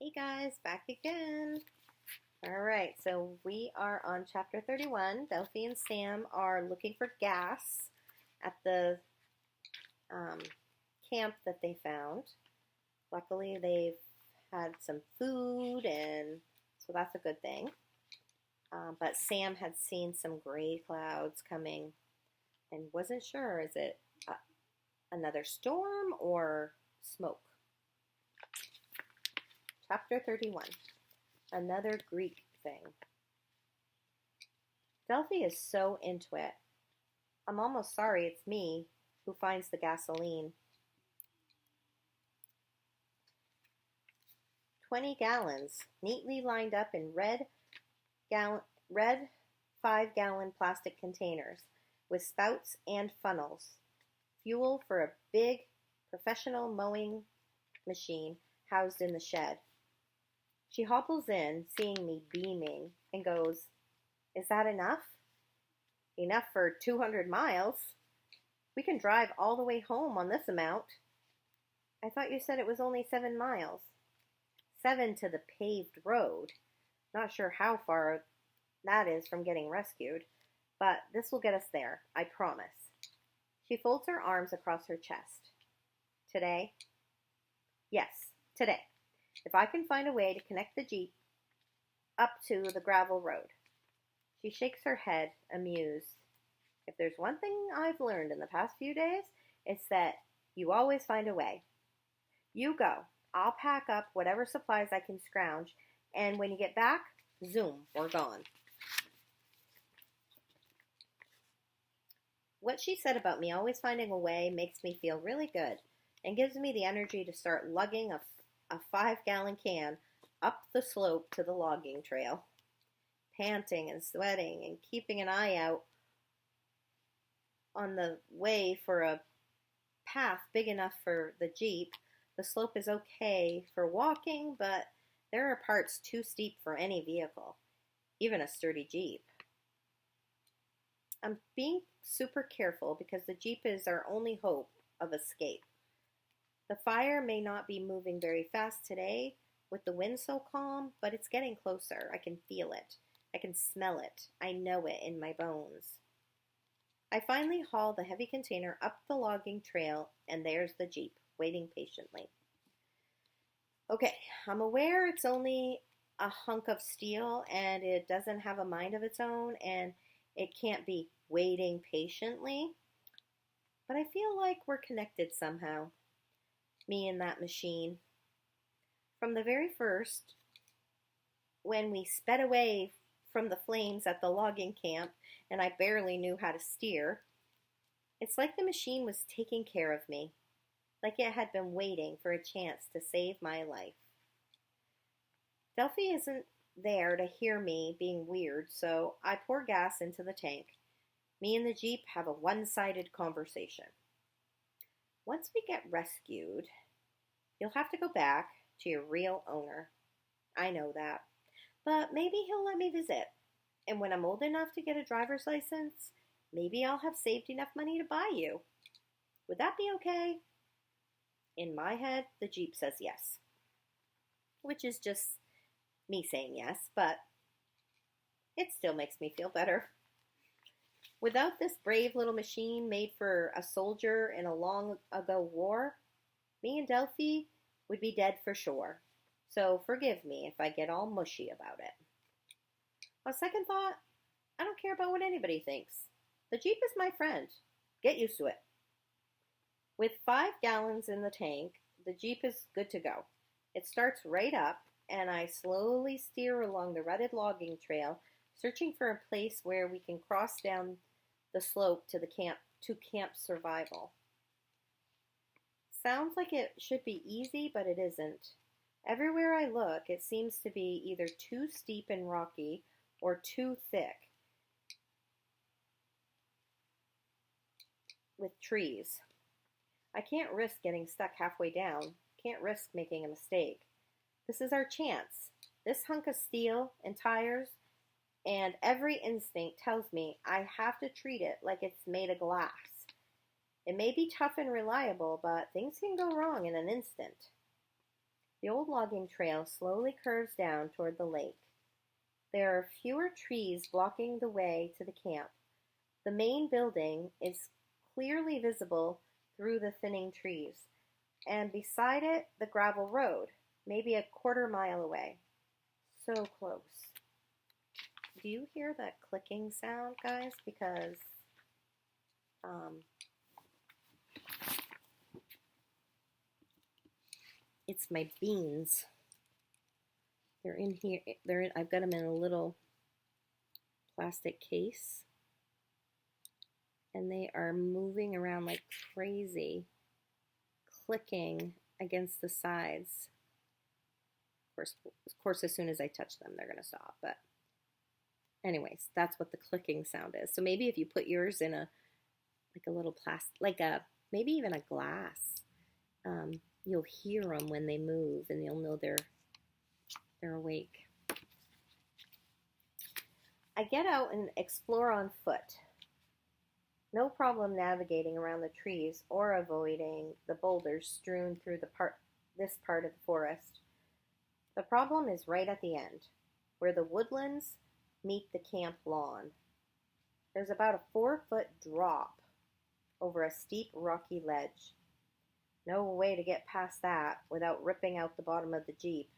Hey guys, back again. All right, so we are on chapter 31. Delphi and Sam are looking for gas at the um, camp that they found. Luckily, they've had some food, and so that's a good thing. But Sam had seen some gray clouds coming and wasn't sure, is it another storm or smoke? Chapter 31. Another Greek thing. Delphi is so into it. I'm almost sorry it's me who finds the gasoline. 20 gallons, neatly lined up in red 5-gallon plastic containers with spouts and funnels. Fuel for a big professional mowing machine housed in the shed. She hobbles in, seeing me beaming, and goes, "Is that enough?" "Enough for 200 miles. We can drive all the way home on this amount." "I thought you said it was only 7 miles. 7 to the paved road. Not sure how far that is from getting rescued, but this will get us there, I promise." She folds her arms across her chest. "Today?" "Yes, today. If I can find a way to connect the Jeep up to the gravel road." She shakes her head, amused. If there's one thing I've learned in the past few days, it's that you always find a way. "You go. I'll pack up whatever supplies I can scrounge, and when you get back, zoom, we're gone." What she said about me always finding a way makes me feel really good and gives me the energy to start lugging a 5-gallon can up the slope to the logging trail. Panting and sweating and keeping an eye out on the way for a path big enough for the Jeep. The slope is okay for walking, but there are parts too steep for any vehicle, even a sturdy Jeep. I'm being super careful because the Jeep is our only hope of escape. The fire may not be moving very fast today with the wind so calm, but it's getting closer. I can feel it. I can smell it. I know it in my bones. I finally haul the heavy container up the logging trail, and there's the Jeep, waiting patiently. Okay, I'm aware it's only a hunk of steel, and it doesn't have a mind of its own, and it can't be waiting patiently, but I feel like we're connected somehow. Me and that machine. From the very first, when we sped away from the flames at the logging camp and I barely knew how to steer, it's like the machine was taking care of me, like it had been waiting for a chance to save my life. Delphi isn't there to hear me being weird, so I pour gas into the tank. Me and the Jeep have a one-sided conversation. "Once we get rescued, you'll have to go back to your real owner. I know that. But maybe he'll let me visit. And when I'm old enough to get a driver's license, maybe I'll have saved enough money to buy you. Would that be okay?" In my head, the Jeep says yes. Which is just me saying yes, but it still makes me feel better. Without this brave little machine made for a soldier in a long ago war, me and Delphi would be dead for sure. So forgive me if I get all mushy about it. On second thought, I don't care about what anybody thinks. The Jeep is my friend. Get used to it. With 5 gallons in the tank, the Jeep is good to go. It starts right up, and I slowly steer along the rutted logging trail, searching for a place where we can cross down the slope to camp survival. Sounds like it should be easy, but it isn't. Everywhere I look, it seems to be either too steep and rocky or too thick with trees. I can't risk getting stuck halfway down. Can't risk making a mistake. This is our chance. This hunk of steel and tires and every instinct tells me I have to treat it like it's made of glass. It may be tough and reliable, but things can go wrong in an instant. The old logging trail slowly curves down toward the lake. There are fewer trees blocking the way to the camp. The main building is clearly visible through the thinning trees, and beside it, the gravel road, maybe a quarter mile away. So close. Do you hear that clicking sound, guys? Because it's my beans. They're in here. I've got them in a little plastic case, and they are moving around like crazy, clicking against the sides. Of course, as soon as I touch them, they're gonna stop. But anyways, that's what the clicking sound is. So maybe if you put yours in a little plastic, maybe even a glass, you'll hear them when they move, and you'll know they're awake. I get out and explore on foot. No problem navigating around the trees or avoiding the boulders strewn through this part of the forest. The problem is right at the end, where the woodlands meet the camp lawn. There's about a 4-foot drop over a steep rocky ledge. No way to get past that without ripping out the bottom of the Jeep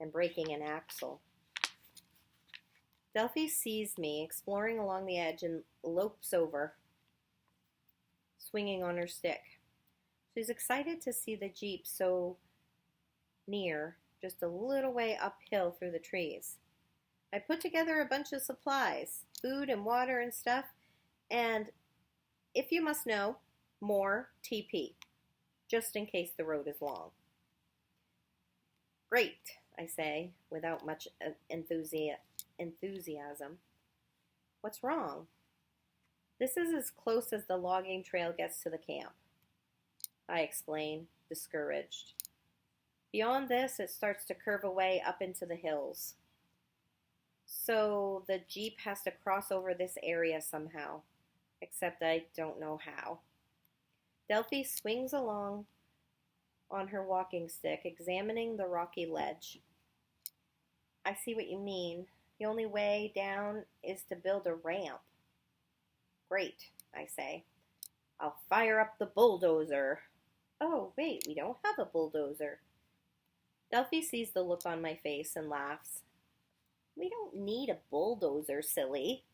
and breaking an axle. Delphi sees me exploring along the edge and lopes over, swinging on her stick. She's excited to see the Jeep so near, just a little way uphill through the trees. I put together a bunch of supplies, food and water and stuff, and if you must know, more TP, just in case the road is long. Great, I say, without much enthusiasm. What's wrong? This is as close as the logging trail gets to the camp, I explain, discouraged. Beyond this, it starts to curve away up into the hills. So the Jeep has to cross over this area somehow, except I don't know how. Delphi swings along on her walking stick, examining the rocky ledge. I see what you mean. The only way down is to build a ramp. Great, I say. I'll fire up the bulldozer. Oh, wait, we don't have a bulldozer. Delphi sees the look on my face and laughs. We don't need a bulldozer, silly.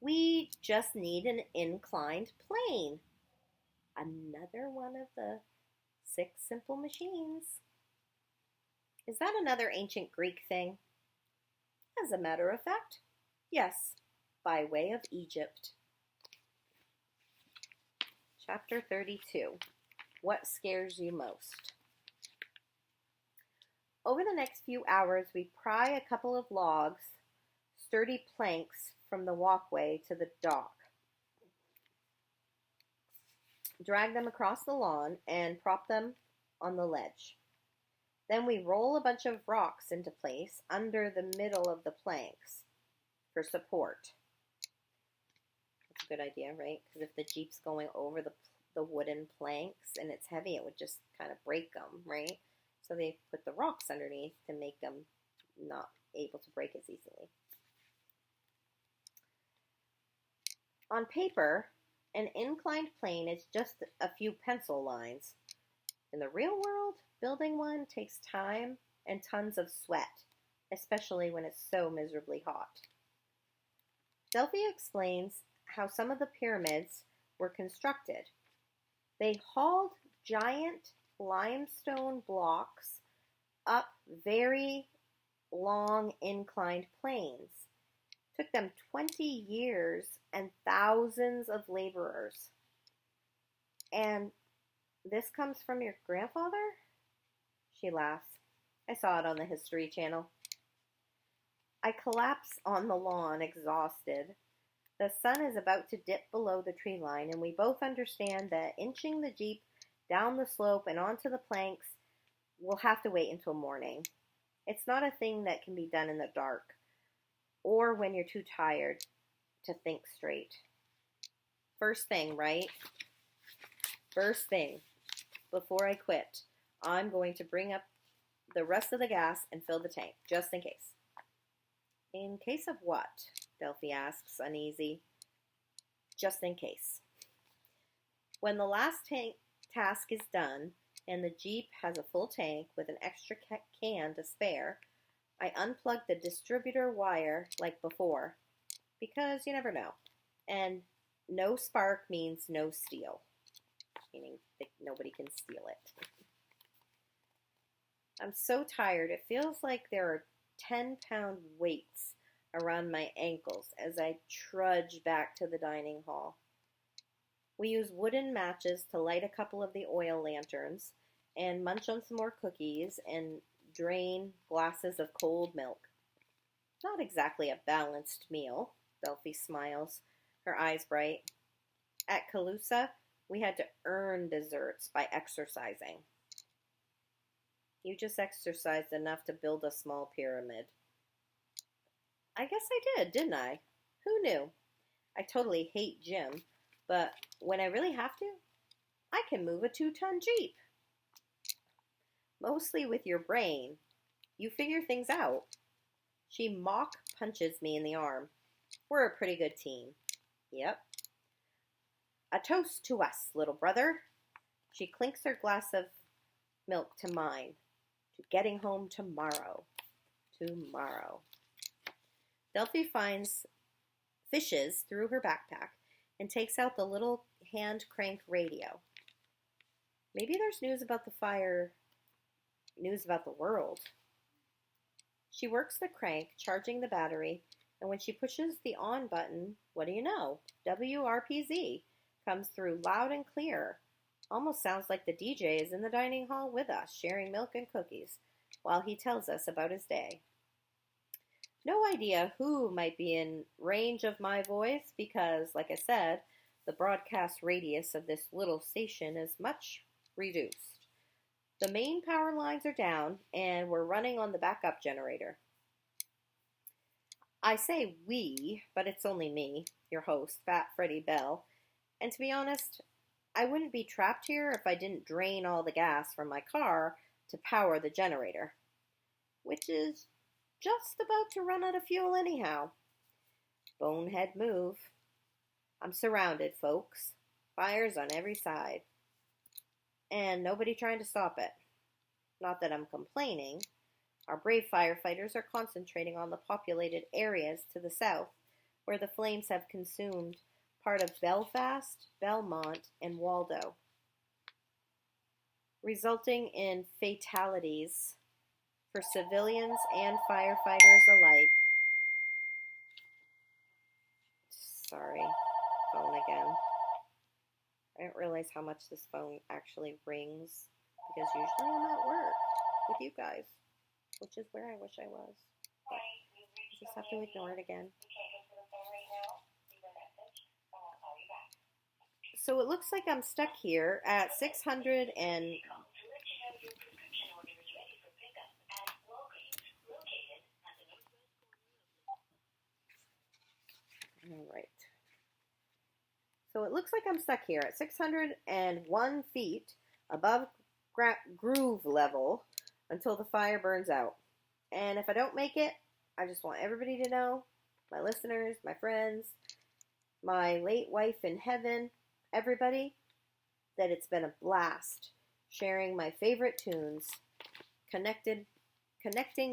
We just need an inclined plane. Another one of the 6 simple machines. Is that another ancient Greek thing? As a matter of fact, yes, by way of Egypt. Chapter 32. What scares you most? Over the next few hours, we pry a couple of logs, sturdy planks, from the walkway to the dock, drag them across the lawn, and prop them on the ledge. Then we roll a bunch of rocks into place under the middle of the planks for support. That's a good idea, right? Because if the Jeep's going over the wooden planks and it's heavy, it would just kind of break them, right? So they put the rocks underneath to make them not able to break as easily. On paper, an inclined plane is just a few pencil lines. In the real world, building one takes time and tons of sweat, especially when it's so miserably hot. Delphi explains how some of the pyramids were constructed. They hauled giant limestone blocks up very long inclined planes. Took them 20 years and thousands of laborers. And this comes from your grandfather? She laughs. I saw it on the History Channel. I collapse on the lawn, exhausted. The sun is about to dip below the tree line, and we both understand that inching the Jeep down the slope and onto the planks will have to wait until morning. It's not a thing that can be done in the dark, or when you're too tired to think straight. First thing, right? First thing, before I quit, I'm going to bring up the rest of the gas and fill the tank, just in case. In case of what? Delphi asks, uneasy. Just in case. When the last task is done and the Jeep has a full tank with an extra can to spare, I unplug the distributor wire like before, because you never know. And no spark means no steal, meaning that nobody can steal it. I'm so tired. It feels like there are 10-pound weights around my ankles as I trudge back to the dining hall. We use wooden matches to light a couple of the oil lanterns and munch on some more cookies and drain glasses of cold milk. Not exactly a balanced meal, Delphi smiles, her eyes bright. At Calusa, we had to earn desserts by exercising. You just exercised enough to build a small pyramid. I guess I did, didn't I? Who knew? I totally hate gym, but when I really have to, I can move a 2-ton Jeep. Mostly with your brain. You figure things out. She mock punches me in the arm. We're a pretty good team. Yep. A toast to us, little brother. She clinks her glass of milk to mine. To getting home tomorrow. Tomorrow. Delphi fishes through her backpack and takes out the little hand-cranked radio. Maybe there's news about the fire, news about the world. She works the crank, charging the battery, and when she pushes the on button, what do you know? WRPZ comes through loud and clear. Almost sounds like the DJ is in the dining hall with us, sharing milk and cookies, while he tells us about his day. No idea who might be in range of my voice because, like I said, the broadcast radius of this little station is much reduced. The main power lines are down, and we're running on the backup generator. I say we, but it's only me, your host, Fat Freddie Bell, and to be honest, I wouldn't be trapped here if I didn't drain all the gas from my car to power the generator, which is just about to run out of fuel anyhow. Bonehead move. I'm surrounded, folks. Fires on every side. And nobody trying to stop it. Not that I'm complaining. Our brave firefighters are concentrating on the populated areas to the south, where the flames have consumed part of Belfast, Belmont, and Waldo, resulting in fatalities for civilians and firefighters alike. Sorry, phone again. I didn't realize how much this phone actually rings because usually I'm at work with you guys, which is where I wish I was. But I just have to ignore it again. So it looks like I'm stuck here at 600 and... All right. So it looks like I'm stuck here at 601 feet above groove level until the fire burns out. And if I don't make it, I just want everybody to know, my listeners, my friends, my late wife in heaven, everybody, that it's been a blast sharing my favorite tunes, connecting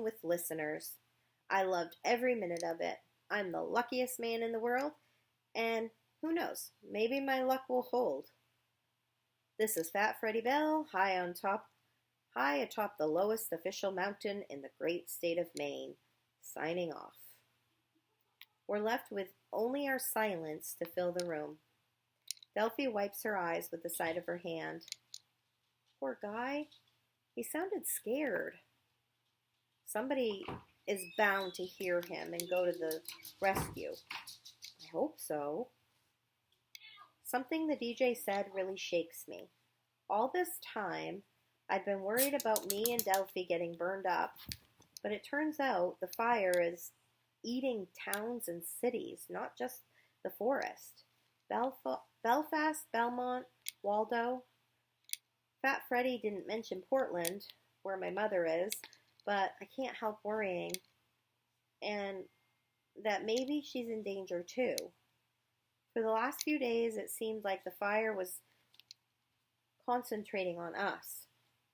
with listeners. I loved every minute of it. I'm the luckiest man in the world, and who knows, maybe my luck will hold. This is Fat Freddie Bell, high atop the lowest official mountain in the great state of Maine, signing off. We're left with only our silence to fill the room. Delphi wipes her eyes with the side of her hand. Poor guy. He sounded scared. Somebody is bound to hear him and go to the rescue. I hope so. Something the DJ said really shakes me. All this time, I'd been worried about me and Delphi getting burned up, but it turns out the fire is eating towns and cities, not just the forest. Belfast, Belmont, Waldo. Fat Freddie didn't mention Portland, where my mother is, but I can't help worrying. And that maybe she's in danger too. For the last few days, it seemed like the fire was concentrating on us.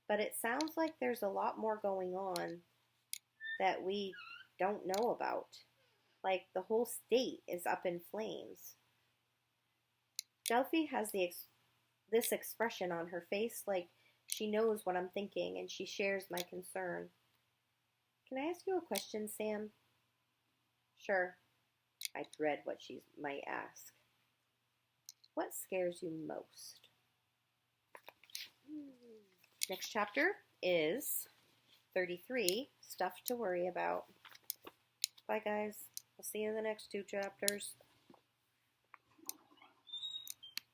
But it sounds like there's a lot more going on that we don't know about. Like the whole state is up in flames. Delphi has this expression on her face like she knows what I'm thinking and she shares my concern. Can I ask you a question, Sam? Sure. I dread what she might ask. What scares you most? Next chapter is 33, Stuff to Worry About. Bye, guys. I'll see you in the next 2 chapters.